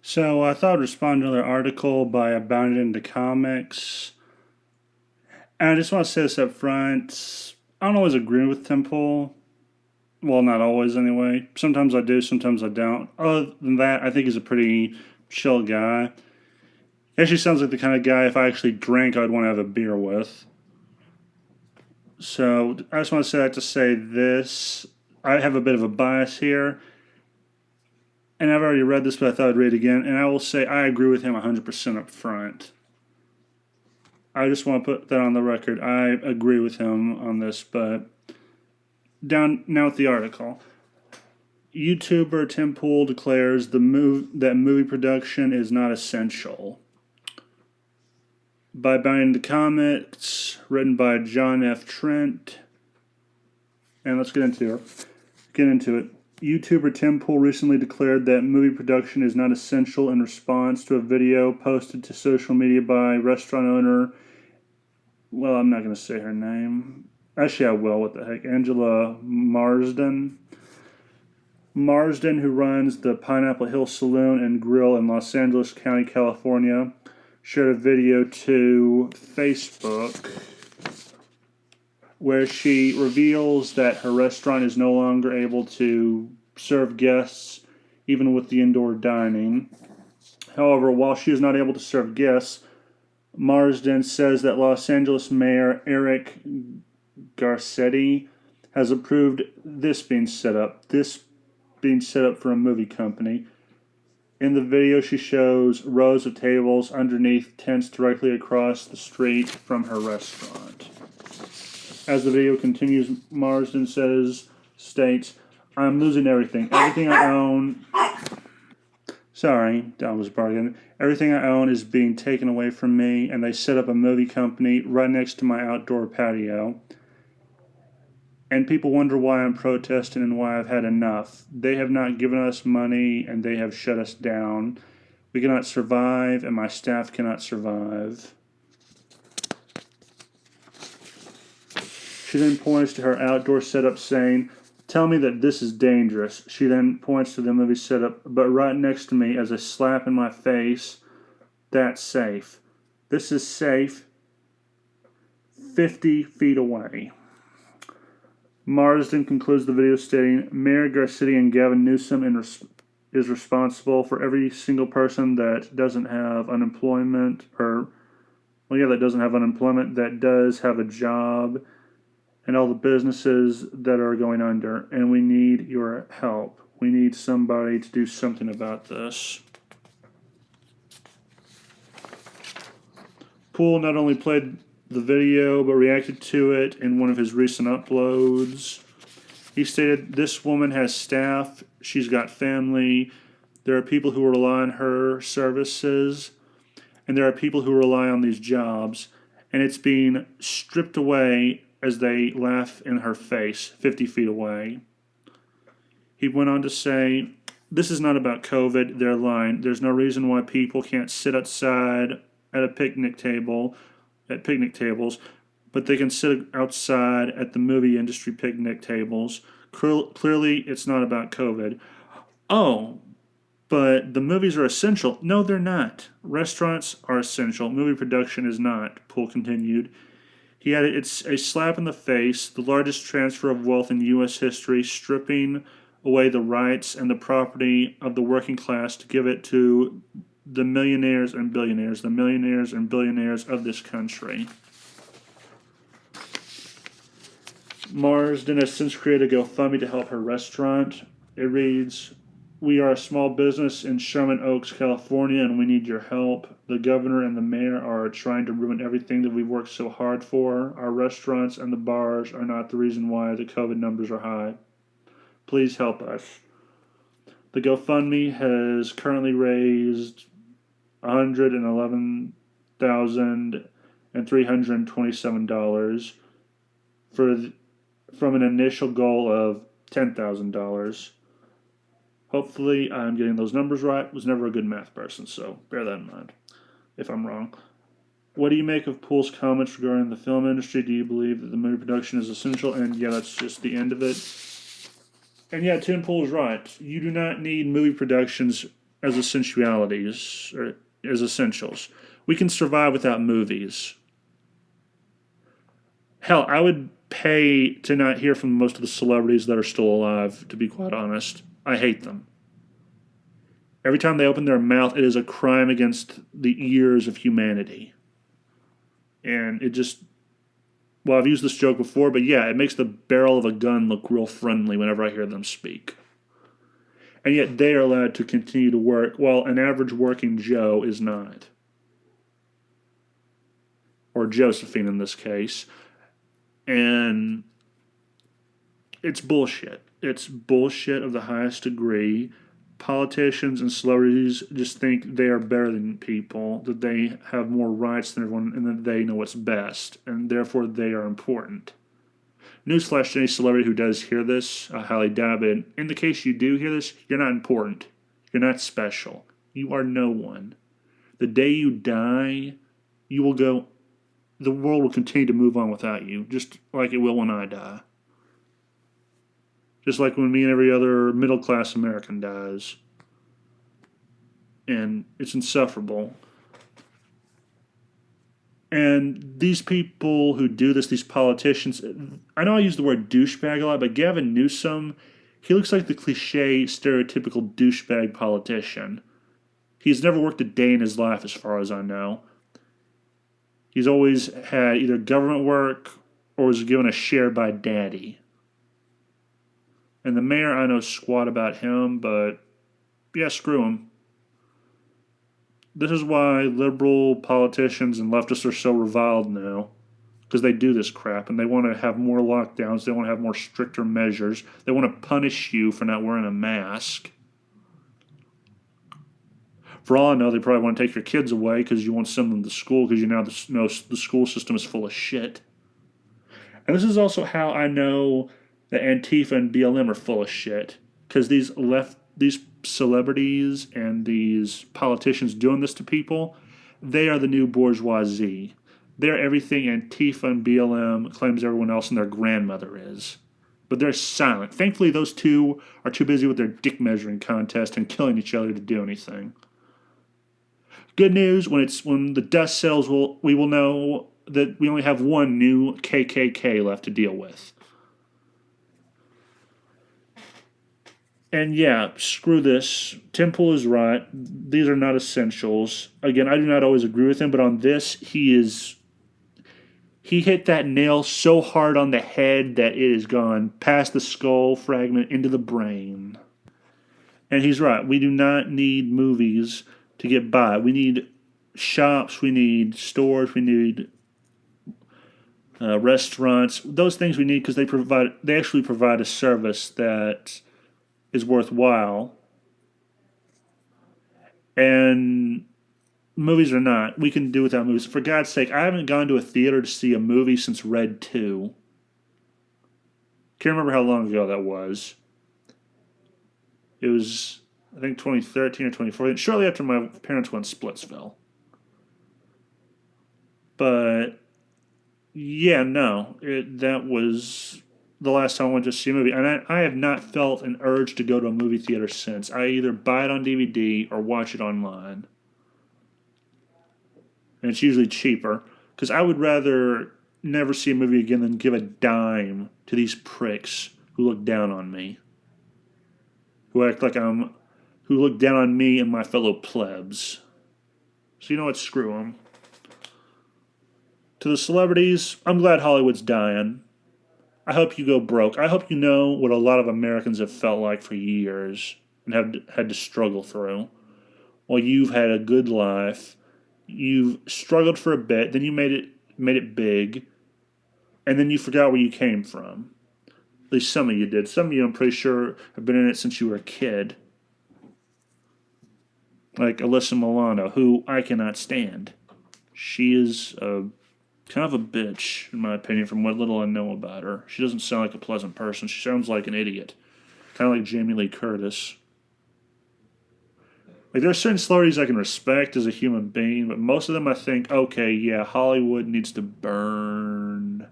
So I thought I'd respond to another article by Abound It Into Comics. And I just want to say this up front. I don't always agree with Tim Pool. Well, not always anyway. Sometimes I do, sometimes I don't. Other than that, I think he's a pretty chill guy. He actually sounds like the kind of guy if I actually drank, I'd want to have a beer with. So I just want to say that to say this. I have a bit of a bias here. And I've already read this, but I thought I'd read it again. And I will say I agree with him 100% up front. I just want to put that on the record. I agree with him on this, but down now with the article. YouTuber Tim Pool declares that movie production is not essential. By Buying the Comics, written by John F. Trent. And let's get into it. YouTuber Tim Pool recently declared that movie production is not essential in response to a video posted to social media by restaurant owner. Well, I'm not going to say her name. Actually, I will. What the heck? Angela Marsden. Marsden, who runs the Pineapple Hill Saloon and Grill in Los Angeles County, California, shared a video to Facebook where she reveals that her restaurant is no longer able to serve guests even with the indoor dining. However, while she is not able to serve guests, Marsden says that Los Angeles Mayor Eric Garcetti has approved this being set up for a movie company. In the video, she shows rows of tables underneath tents directly across the street from her restaurant. As the video continues, Marsden states, I'm losing everything. Everything I own. Sorry, that was bargain. Everything I own is being taken away from me, and they set up a movie company right next to my outdoor patio. And people wonder why I'm protesting and why I've had enough. They have not given us money, and they have shut us down. We cannot survive, and my staff cannot survive. She then points to her outdoor setup saying, tell me that this is dangerous. She then points to the movie setup, but right next to me as a slap in my face, that's safe. This is safe 50 feet away. Marsden concludes the video stating, Mayor Garcetti and Gavin Newsom is responsible for every single person that doesn't have unemployment, that does have a job, and all the businesses that are going under, and we need your help. We need somebody to do something about this. Poole not only played the video, but reacted to it in one of his recent uploads. He stated, this woman has staff, she's got family, there are people who rely on her services, and there are people who rely on these jobs, and it's being stripped away as they laugh in her face 50 feet away. He went on to say, this is not about COVID, they're lying. There's no reason why people can't sit outside at picnic tables, but they can sit outside at the movie industry picnic tables. Clearly, it's not about COVID. Oh, but the movies are essential. No, they're not. Restaurants are essential. Movie production is not, Poole continued. He added, it's a slap in the face, the largest transfer of wealth in U.S. history, stripping away the rights and the property of the working class to give it to the millionaires and billionaires of this country. Marsden has since created a GoFundMe to help her restaurant. It reads, we are a small business in Sherman Oaks, California, and we need your help. The governor and the mayor are trying to ruin everything that we've worked so hard for. Our restaurants and the bars are not the reason why the COVID numbers are high. Please help us. The GoFundMe has currently raised $111,327 from an initial goal of $10,000. Hopefully, I'm getting those numbers right. Was never a good math person, so bear that in mind if I'm wrong. What do you make of Poole's comments regarding the film industry? Do you believe that the movie production is essential? And yeah, that's just the end of it. And yeah, Tim Pool is right. You do not need movie productions as essentialities or as essentials. We can survive without movies. Hell, I would pay to not hear from most of the celebrities that are still alive, to be quite honest. I hate them. Every time they open their mouth, it is a crime against the ears of humanity. And it just, well, I've used this joke before, but yeah, it makes the barrel of a gun look real friendly whenever I hear them speak. And yet they are allowed to continue to work while an average working Joe is not. Or Josephine in this case. And it's bullshit. It's bullshit of the highest degree. Politicians and celebrities just think they are better than people, that they have more rights than everyone, and that they know what's best, and therefore they are important. Newsflash to any celebrity who does hear this, I highly doubt it. In the case you do hear this, you're not important. You're not special. You are no one. The day you die, you will go, the world will continue to move on without you, just like it will when I die. Just like when me and every other middle class American dies. And it's insufferable. And these people who do this, these politicians, I know I use the word douchebag a lot, but Gavin Newsom, he looks like the cliche, stereotypical douchebag politician. He's never worked a day in his life, as far as I know. He's always had either government work or was given a share by daddy. And the mayor, I know squat about him, but yeah, screw him. This is why liberal politicians and leftists are so reviled now. Because they do this crap and they want to have more lockdowns, they want to have more stricter measures, they want to punish you for not wearing a mask. For all I know, they probably want to take your kids away because you want to send them to school because you know the school system is full of shit. And this is also how I know that Antifa and BLM are full of shit. Because these celebrities and these politicians doing this to people, they are the new bourgeoisie. They're everything Antifa and BLM claims everyone else and their grandmother is. But they're silent. Thankfully, those two are too busy with their dick measuring contest and killing each other to do anything. Good news, when the dust settles, we will know that we only have one new KKK left to deal with. And yeah, screw this. Tim Pool is right. These are not essentials. Again, I do not always agree with him, but on this, he hit that nail so hard on the head that it has gone past the skull fragment into the brain. And he's right. We do not need movies to get by. We need shops, we need stores, we need restaurants. Those things we need because they actually provide a service that is worthwhile. And movies are not. We can do without movies. For God's sake, I haven't gone to a theater to see a movie since Red 2. Can't remember how long ago that was. It was, I think, 2013 or 2014, shortly after my parents went Splitsville. But, yeah, no. That was the last time I went to see a movie. And I have not felt an urge to go to a movie theater since. I either buy it on DVD or watch it online. And it's usually cheaper. Because I would rather never see a movie again than give a dime to these pricks who look down on me. Who look down on me and my fellow plebs. So you know what? Screw them. To the celebrities, I'm glad Hollywood's dying. I hope you go broke. I hope you know what a lot of Americans have felt like for years and have had to struggle through. While you've had a good life, you've struggled for a bit, then you made it big, and then you forgot where you came from. At least some of you did. Some of you, I'm pretty sure, have been in it since you were a kid. Like Alyssa Milano, who I cannot stand. She is kind of a bitch, in my opinion, from what little I know about her. She doesn't sound like a pleasant person. She sounds like an idiot. Kind of like Jamie Lee Curtis. Like, there are certain celebrities I can respect as a human being, but most of them I think, okay, yeah, Hollywood needs to burn.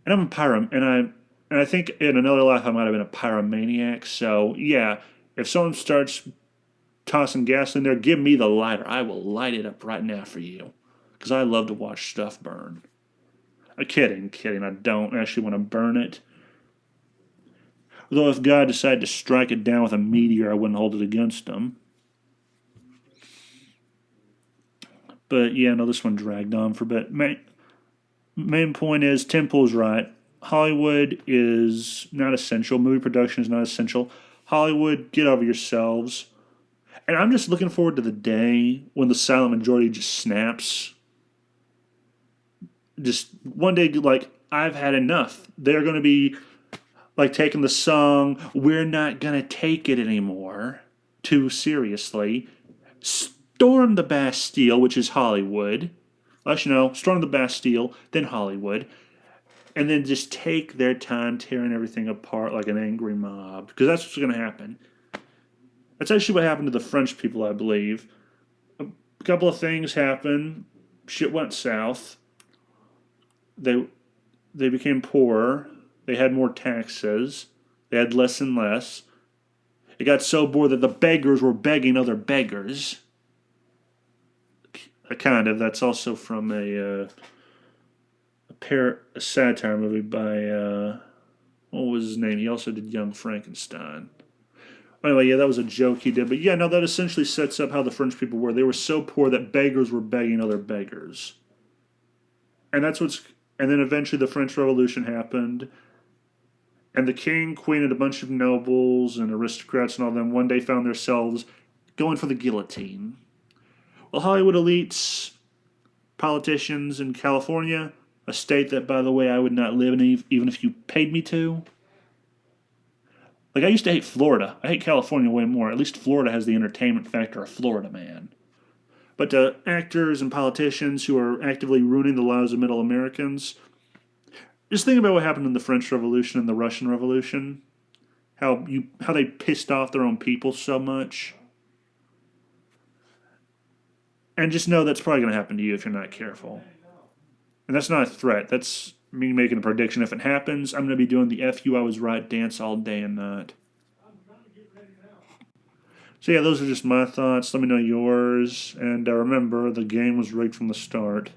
And I'm a and I think in another life I might have been a pyromaniac, so yeah, If someone starts tossing gas in there, give me the lighter. I will light it up right now for you. Because I love to watch stuff burn. Kidding. I don't actually want to burn it. Though if God decided to strike it down with a meteor, I wouldn't hold it against him. But yeah, no, this one dragged on for a bit. Main point is Tim Pool's right. Hollywood is not essential. Movie production is not essential. Hollywood, get over yourselves. And I'm just looking forward to the day when the silent majority just snaps. Just one day, like, I've had enough. They're going to be like taking the song, "We're Not Gonna Take It Anymore," too seriously. Storm the Bastille, which is Hollywood. Let you know, storm the Bastille, then Hollywood. And then just take their time tearing everything apart like an angry mob. Because that's what's going to happen. That's actually what happened to the French people, I believe. A couple of things happened. Shit went south. They became poorer. They had more taxes. They had less and less. It got so poor that the beggars were begging other beggars. Kind of. That's also from a satire movie by what was his name? He also did Young Frankenstein. Anyway, yeah, that was a joke he did. But yeah, no, that essentially sets up how the French people were. They were so poor that beggars were begging other beggars. And then eventually the French Revolution happened. And the king, queen, and a bunch of nobles and aristocrats and all them one day found themselves going for the guillotine. Well, Hollywood elites, politicians in California, a state that, by the way, I would not live in even if you paid me to. Like, I used to hate Florida. I hate California way more. At least Florida has the entertainment factor of Florida Man. But to actors and politicians who are actively ruining the lives of middle Americans, just think about what happened in the French Revolution and the Russian Revolution. How they pissed off their own people so much. And just know that's probably going to happen to you if you're not careful. And that's not a threat. That's me making a prediction. If it happens, I'm going to be doing the F you I was right dance all day and night. So yeah, those are just my thoughts. Let me know yours. And remember, the game was rigged from the start.